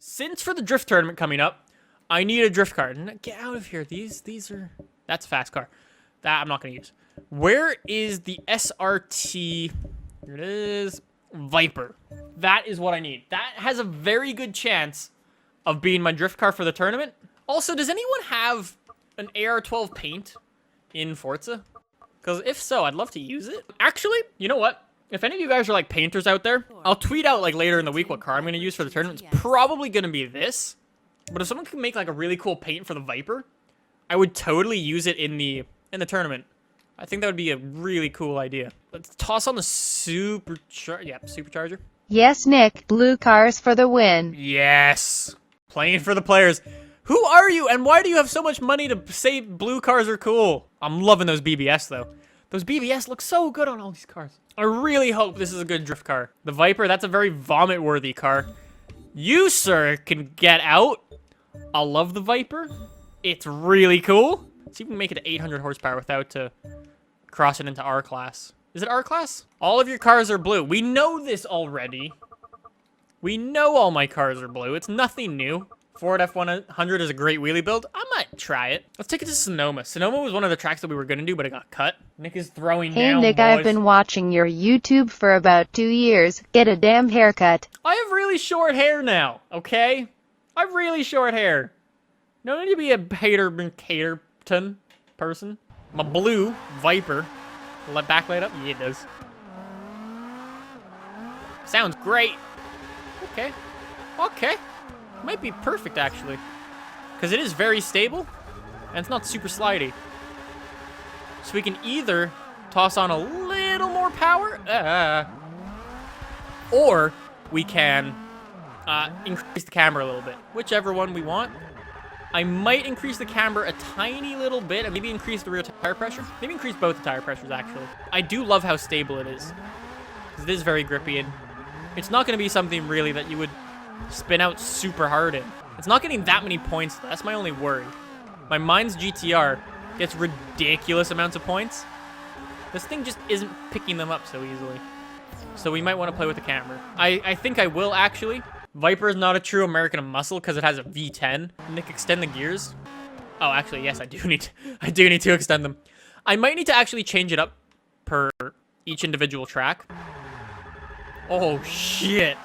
Since for the drift tournament coming up, I need a drift car. Get out of here. These are... That's a fast car. That I'm not going to use. Where is the SRT? Here it is. VIPER. That is what I need. That has a very good chance of being my drift car for the tournament. Also, does anyone have an AR-12 paint in Forza? Because if so, I'd love to use it. Actually, you know what? If any of you guys are like painters out there, I'll tweet out like later in the week what car I'm going to use for the tournament. It's probably going to be this. But if someone can make like a really cool paint for the VIPER, I would totally use it in the tournament. I think that would be a really cool idea. Let's toss on the supercharger. Yes, Nick. Blue cars for the win. Yes. Playing for the players. Who are you and why do you have so much money to say blue cars are cool? I'm loving those BBS though. Those BBS look so good on all these cars. I really hope this is a good drift car. The VIPER, that's a very vomit-worthy car. You, sir, can get out. I love the VIPER. It's really cool. See if we can make it to 800 horsepower without crossing into R class. Is it R class? All of your cars are blue. We know this already. We know all my cars are blue. It's nothing new. Ford F100 is a great wheelie build. I might try it. Let's take it to Sonoma. Sonoma was one of the tracks that we were going to do, but it got cut. Nick is throwing down, Hey, Nick, boys. I've been watching your YouTube for about 2 years. Get a damn haircut. I have really short hair now, okay? I have really short hair. No need to be a Caterton person. I'm a blue VIPER. Let backlight up? Yeah, it does. Sounds great. Okay. Okay. Might be perfect, actually. Because it is very stable, and it's not super slidey. So we can either toss on a little more power, or we can increase the camber a little bit. Whichever one we want. I might increase the camber a tiny little bit, and maybe increase the rear tire pressure. Maybe increase both the tire pressures, actually. I do love how stable it is. Because it is very grippy, and it's not going to be something really that you would spin out super hard in. It's not getting that many points, though. That's my only worry. My Mines GTR gets ridiculous amounts of points. This thing just isn't picking them up so easily. So we might want to play with the camber. I think I will, actually. VIPER is not a true American muscle because it has a V10. Nick, extend the gears. Oh, actually, yes, I do need to extend them. I might need to actually change it up per each individual track. Oh, shit.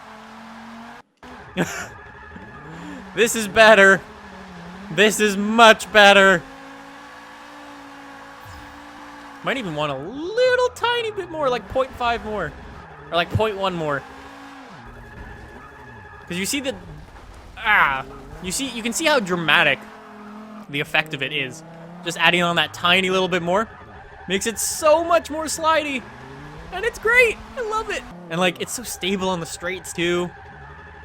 This is better. This is much better. Might even want a little tiny bit more, like 0.5 more. Or like 0.1 more. Because you see the... You can see how dramatic the effect of it is. Just adding on that tiny little bit more makes it so much more slidey. And it's great. I love it. And like, it's so stable on the straights too.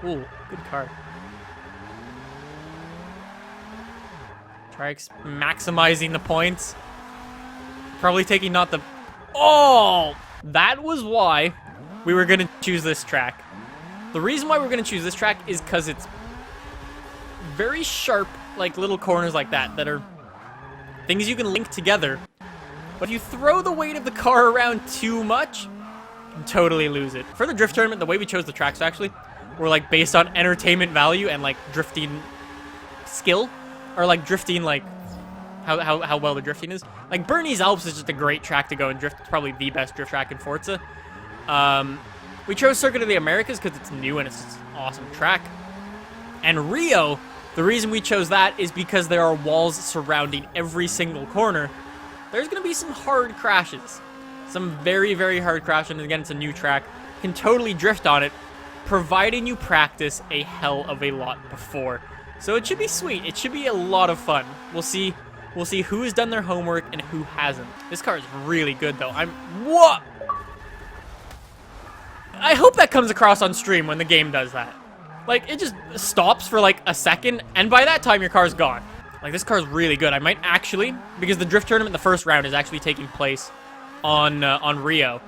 Ooh, good car. Try maximizing the points. Probably taking not the... Oh! That was why we were going to choose this track. The reason why we're going to choose this track is because it's very sharp, like little corners like that are things you can link together. But if you throw the weight of the car around too much, you can totally lose it. For the drift tournament, the way we chose the tracks actually were like based on entertainment value and like drifting skill, or like drifting like how well the drifting is. Like Bernese Alps is just a great track to go and drift. It's probably the best drift track in Forza. We chose Circuit of the Americas because it's new and it's an awesome track. And Rio, the reason we chose that is because there are walls surrounding every single corner. There's going to be some hard crashes. Some very, very hard crashes. And again, it's a new track. You can totally drift on it, providing you practice a hell of a lot before. So it should be sweet. It should be a lot of fun. We'll see who has done their homework and who hasn't. This car is really good, though. What? I hope that comes across on stream when the game does that. Like, it just stops for like a second, and by that time, your car's gone. Like, this car's really good. I might actually, because the drift tournament, the first round, is actually taking place on Rio.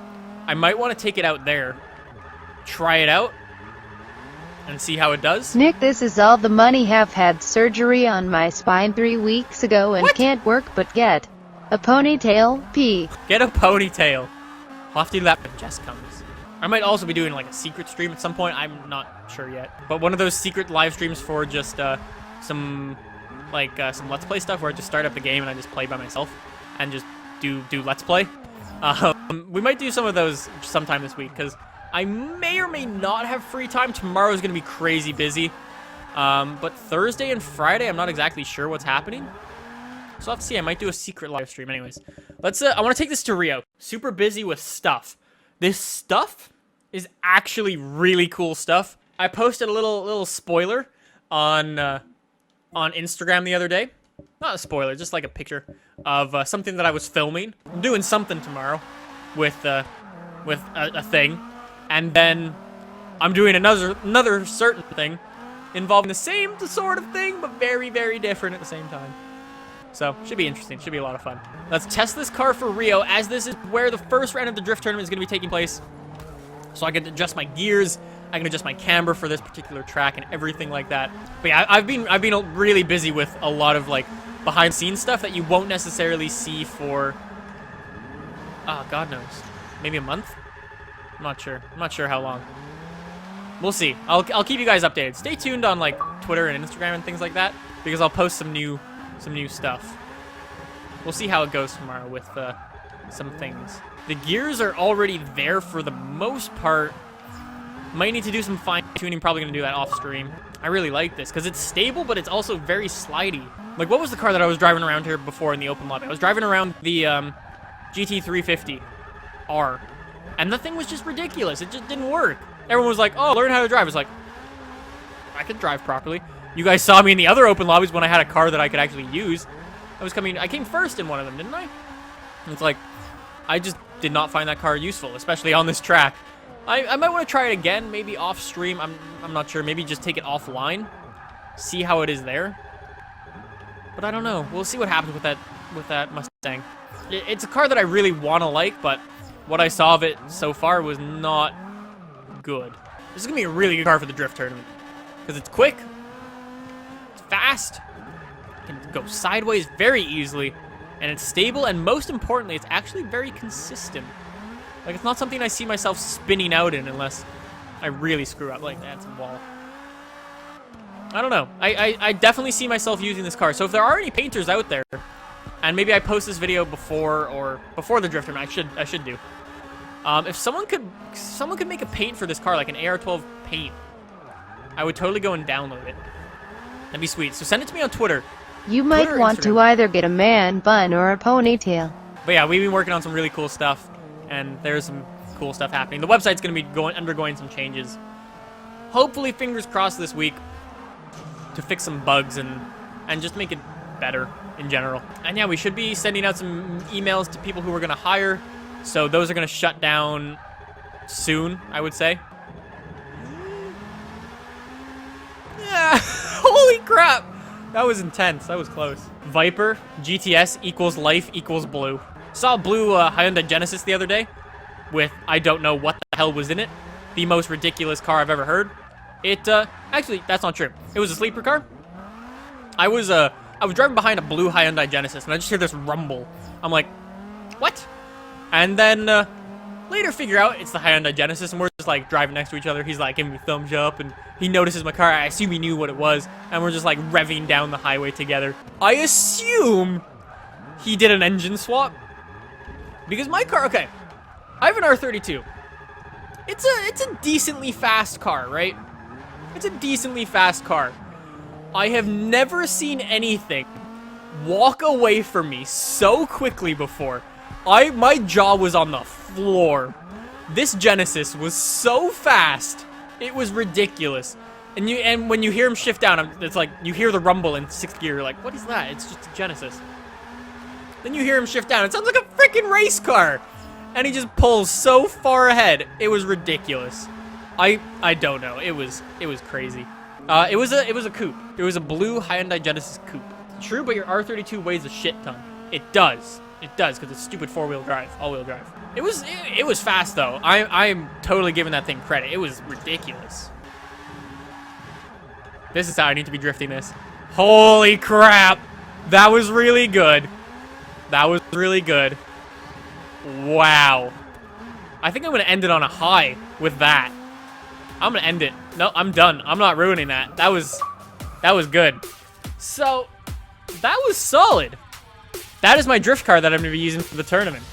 I might want to take it out there, try it out, and see how it does. Nick, this is all the money. Have had surgery on my spine 3 weeks ago and can't work but get a ponytail. P. Get a ponytail. I'll have to do that when Jess comes. I might also be doing like a secret stream at some point. I'm not sure yet. But one of those secret live streams for just some Let's Play stuff where I just start up the game and I just play by myself and just do Let's Play. We might do some of those sometime this week because I may or may not have free time. Tomorrow's going to be crazy busy. But Thursday and Friday, I'm not exactly sure what's happening. So I'll have to see. I might do a secret live stream. Anyways, let's. I want to take this to Rio. Super busy with stuff. This stuff is actually really cool stuff. I posted a little spoiler on Instagram the other day. Not a spoiler, just like a picture of something that I was filming. I'm doing something tomorrow with a thing, and then I'm doing another certain thing involving the same sort of thing, but very, very different at the same time. So, should be interesting. Should be a lot of fun. Let's test this car for Rio, as this is where the first round of the drift tournament is going to be taking place. So I can adjust my gears, I can adjust my camber for this particular track and everything like that. But yeah, I've been really busy with a lot of like behind-the-scenes stuff that you won't necessarily see for, God knows, maybe a month. I'm not sure. I'm not sure how long. We'll see. I'll keep you guys updated. Stay tuned on like Twitter and Instagram and things like that because I'll post some new stuff. We'll see how it goes tomorrow with some things. The gears are already there for the most part. Might need to do some fine-tuning. Probably going to do that off-stream. I really like this because it's stable, but it's also very slidey. Like, what was the car that I was driving around here before in the open lobby? I was driving around the GT350R, and the thing was just ridiculous. It just didn't work. Everyone was like, oh, learn how to drive. It's like, I could drive properly. You guys saw me in the other open lobbies when I had a car that I could actually use. I came first in one of them, didn't I? And it's like, I just did not find that car useful, especially on this track. I might want to try it again, maybe off stream. I'm not sure. Maybe just take it offline, see how it is there. But I don't know. We'll see what happens with that Mustang. It's a car that I really want to like, but what I saw of it so far was not good. This is gonna be a really good car for the drift tournament because it's quick, it's fast, it can go sideways very easily, and it's stable, and most importantly, it's actually very consistent. Like, it's not something I see myself spinning out in unless I really screw up. Like, that's a wall. I don't know. I definitely see myself using this car. So if there are any painters out there, and maybe I post this video before the drift tournament, I should do. If someone could make a paint for this car, like an AR12 paint, I would totally go and download it. That'd be sweet. So send it to me on Twitter. You might want to either get a man bun or a ponytail. But yeah, we've been working on some really cool stuff, and there's some cool stuff happening. The website's going to be undergoing some changes. Hopefully, fingers crossed this week, to fix some bugs and just make it better in general. And yeah, we should be sending out some emails to people who we're going to hire. So those are going to shut down soon, I would say. Yeah, holy crap. That was intense. That was close. VIPER, GTS equals life equals blue. Saw a blue Hyundai Genesis the other day with I don't know what the hell was in it. The most ridiculous car I've ever heard. Actually, that's not true. It was a sleeper car. I was driving behind a blue Hyundai Genesis, and I just hear this rumble. I'm like, what? And then later figure out it's the Hyundai Genesis, and we're just like driving next to each other. He's like giving me thumbs up, and he notices my car. I assume he knew what it was, and we're just like revving down the highway together. I assume he did an engine swap because my car. Okay, I have an R32. It's a decently fast car, right? It's a decently fast car. I have never seen anything walk away from me so quickly before. My jaw was on the floor. This Genesis was so fast. It was ridiculous. And when you hear him shift down, it's like you hear the rumble in 6th gear. You're like, what is that? It's just a Genesis. Then you hear him shift down. It sounds like a freaking race car. And he just pulls so far ahead. It was ridiculous. I don't know. It was crazy. It was a coupe. It was a blue Hyundai Genesis coupe. True, but your R32 weighs a shit ton. It does. It does, because it's stupid all-wheel drive. It was fast though. I'm totally giving that thing credit. It was ridiculous. This is how I need to be drifting this. Holy crap! That was really good. That was really good. Wow. I think I'm gonna end it on a high. with that. I'm gonna end it. No, I'm done. I'm not ruining that. That was good. So, that was solid. That is my drift car that I'm gonna be using for the tournament.